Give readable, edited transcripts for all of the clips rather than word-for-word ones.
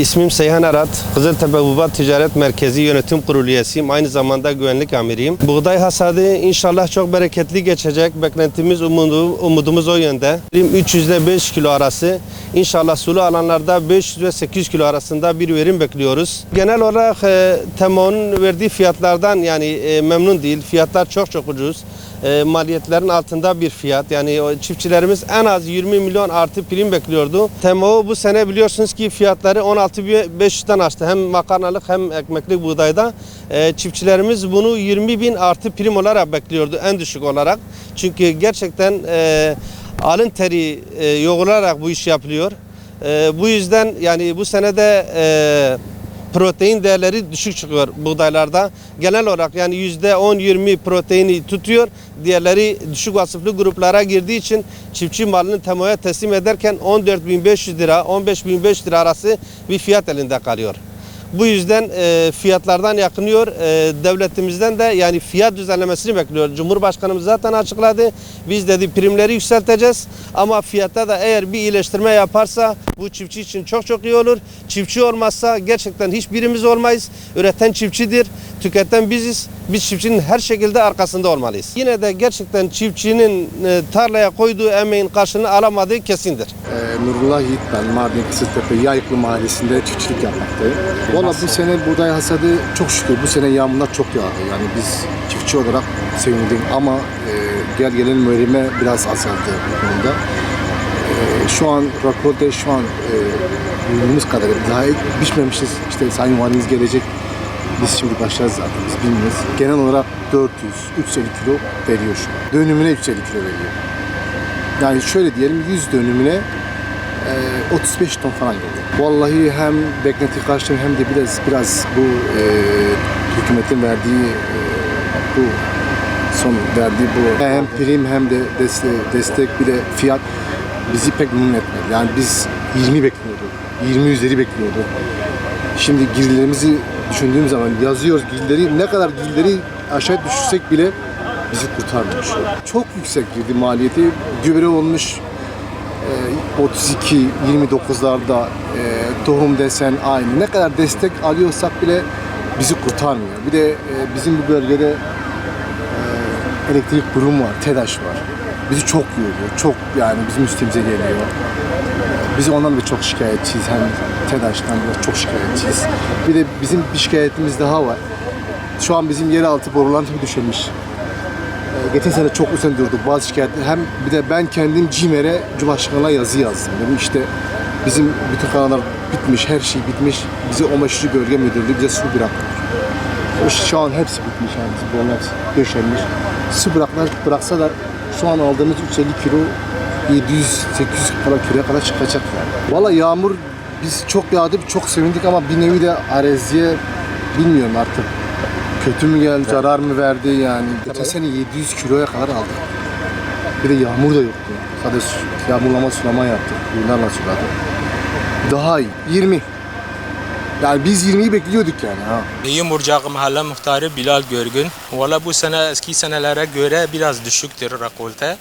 İsmim Seyhan Arat, Kızıltepe Hububat Ticaret Merkezi Yönetim Kurulu üyesiyim. Aynı zamanda güvenlik amiriyim. Buğday hasadı inşallah çok bereketli geçecek. Beklentimiz, umudumuz o yönde. 300 ile 5 kilo arası. İnşallah sulu alanlarda 500 ve 800 kilo arasında bir verim bekliyoruz. Genel olarak TEMO'nun verdiği fiyatlardan memnun değil. Fiyatlar çok ucuz. Maliyetlerin altında bir fiyat. Yani çiftçilerimiz en az 20 milyon artı prim bekliyordu. TEMO bu sene biliyorsunuz ki fiyatları 16.500'den aştı. Hem makarnalık hem ekmeklik buğdayda. Çiftçilerimiz bunu 20.000 artı prim olarak bekliyordu en düşük olarak. Çünkü gerçekten alın teri yoğrularak bu iş yapılıyor. Bu yüzden yani bu senede protein değerleri düşük çıkıyor buğdaylarda. Genel olarak yani %10-20 proteini tutuyor. Diğerleri düşük vasıflı gruplara girdiği için çiftçi malını TEMO'ya teslim ederken 14.500 lira, 15.500 lira arası bir fiyat elinde kalıyor. Bu yüzden fiyatlardan yakınıyor. Devletimizden de yani fiyat düzenlemesini bekliyor. Cumhurbaşkanımız zaten açıkladı. Biz dedi primleri yükselteceğiz. Ama fiyatta da eğer bir iyileştirme yaparsa bu çiftçi için çok iyi olur. Çiftçi olmazsa gerçekten hiçbirimiz olmayız. Üreten çiftçidir, tüketen biziz. Biz çiftçinin her şekilde arkasında olmalıyız. Yine de gerçekten çiftçinin tarlaya koyduğu emeğin karşılığını alamadığı kesindir. Nurullah Yiğit ben, Mardin Kızıltepe Yayıklı Mahallesi'nde çiftçilik yapmaktayım. Valla bu sene buğday hasadı çok şükür bu sene yağmurlar çok yağdı. Yani biz çiftçi olarak sevindik ama gelelim verime biraz azaldı bu konuda. Şu an raporda şu an duyduğumuz kadarıyla daha biçmemişiz. İşte Sayın Valimiz gelecek. Biz şimdi başlarız zaten, biz bilmiyoruz. Genel olarak 400-350 kilo veriyor şu an. Dönümüne 350 kilo veriyor. Yani şöyle diyelim 100 dönümüne 35 ton falan geldi. Vallahi hem beklenti karşılığı hem de biraz bu hükümetin verdiği bu son verdiği bu hem prim hem de destek bir de fiyat bizi pek memnun etmedi. Yani biz 20 bekliyorduk. 20 üzeri bekliyorduk. Şimdi girdilerimizi düşündüğüm zaman yazıyoruz girdileri, ne kadar girdileri aşağı düşürsek bile bizi kurtarmıyor. Çok yüksek girdi maliyeti. Gübre olmuş 32-29'larda, tohum desen aynı. Ne kadar destek alıyorsak bile bizi kurtarmıyor. Bir de bizim bu bölgede elektrik kurum var, TEDAŞ var. Bizi çok yoruyor, çok yani bizim üstümüze geliyor. Biz ondan da çok şikayetçiyiz, hem TEDAŞ'tan da çok şikayetçiyiz. Bir de bizim bir şikayetimiz daha var. Şu an bizim yeraltı borularını düşürmüş. Geçen sene çok uzun durduk bazı şikayetler. Hem bir de ben kendim CİMER'e Cumhurbaşkanı'na yazı yazdım. Dedim işte bizim bütün kanallar bitmiş, her şey bitmiş. Bize o meşru bölge müdürlüğü bize su bırakmıyor. Şu an hepsi bitmiş yani bizim borular döşenmiş. Su bıraksalar şu an aldığımız 350 kilo 700-800 kiloya kadar çıkacak yani. Valla yağmur biz çok yağdı, çok sevindik ama bir nevi de araziye bilmiyorum artık. Kötü mü geldi, zarar mı verdi yani. Geçen sene 700 kiloya kadar aldık. Bir de yağmur da yoktu. Sadece yağmurlama sulama yaptık. Bunlarla suladık. Daha iyi. 20. Yani biz 20'yi bekliyorduk yani. Ha. Yumurcak Mahalle Muhtarı Bilal Görgün. Valla bu sene eski senelere göre biraz düşüktür rekolte.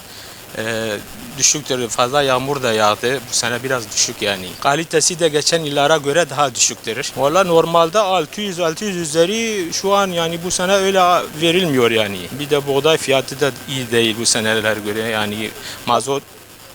Düşüktür, fazla yağmur da yağdı. Bu sene biraz düşük yani. Kalitesi de geçen yıllara göre daha düşüktür. Valla normalde 600 üzeri şu an yani bu sene öyle verilmiyor yani. Bir de buğday fiyatı da iyi değil bu senelere göre yani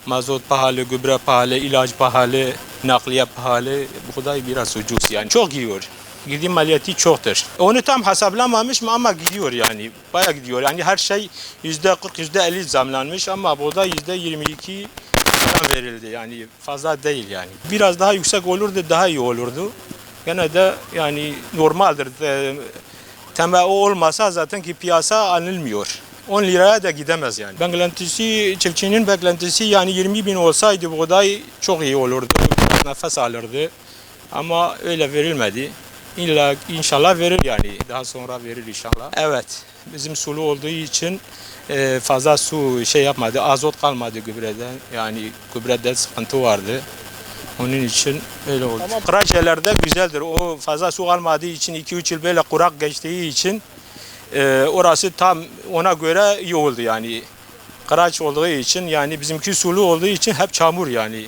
mazot pahalı, gübre pahalı, ilaç pahalı, nakliye pahalı. Buğday biraz ucuz yani. Çok gidiyor. Girdi maliyeti çoktur. Onu tam hesaplamamış mı ama gidiyor yani. Bayağı gidiyor. Yani her şey %40, %50 zamlanmış ama buğday %22 falan verildi. Yani fazla değil yani. Biraz daha yüksek olurdu, daha iyi olurdu. Gene de yani normaldir. Temel o olmasa zaten ki piyasa alınmıyor. 10 liraya da gidemez yani. Beklentisi, çiftçinin beklentisi yani 20 bin olsaydı buğday çok iyi olurdu. Nefes alırdı. Ama öyle verilmedi. İlla inşallah verir yani. Daha sonra verir inşallah. Evet. Bizim sulu olduğu için fazla su yapmadı. Azot kalmadı gübreden. Yani gübrede sıkıntı vardı. Onun için öyle oldu. Ama kıraçelerde güzeldir. O fazla su kalmadığı için 2-3 yıl böyle kurak geçtiği için orası tam ona göre iyi oldu yani. Kıraç olduğu için yani bizimki sulu olduğu için hep çamur yani.